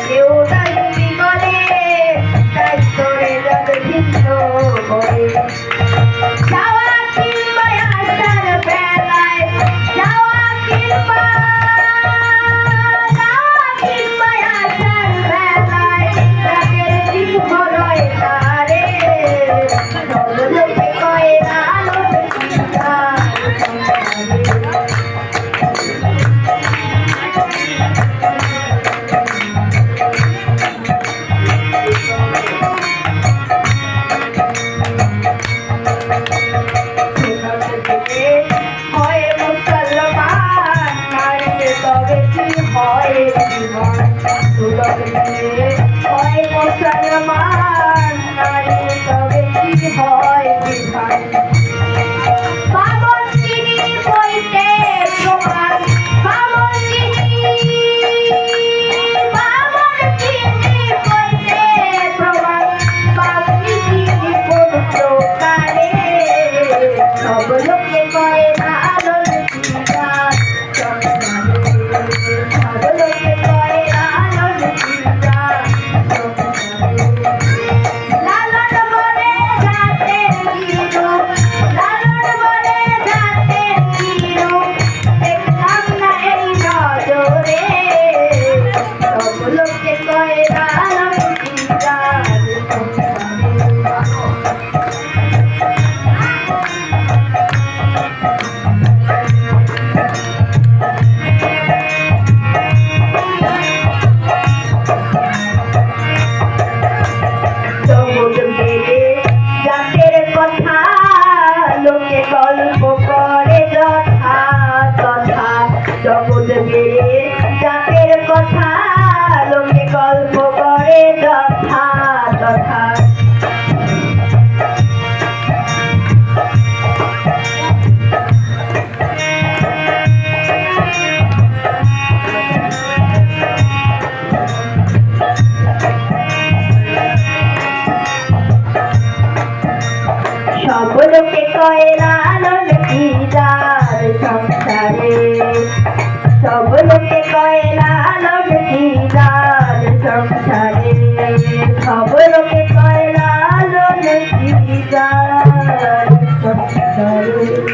কেউ রাজনীতি করে তাই করে যাবে ভিন্ন করে যাওয়া কিংবা আসার বেলায় যাওয়া কিংবা আসার বেলায় তাদের চিহ্ন রয় না রে সর্বলোকে কয় না মুসলমান নারী তবে কি হয় বিধান বামন তিনি বইতে প্রমাণ বামন তিনি বইতে প্রমাণ বামনি তিনি পবিত্র কালে সব লোকে কয়ে না আলোর বিধান সব লোকে কয়ে না আলোর বিধান গল্প করে যথা তথা জগৎ বেড়ে জাতের কথা লোকে গল্প করে যথা তথা সব লোকে কয় লালন দিদার সংসারে সব লোকে কয় লালন দিদার সংসারে সব লোকে কয় লালন দিদার সংসারে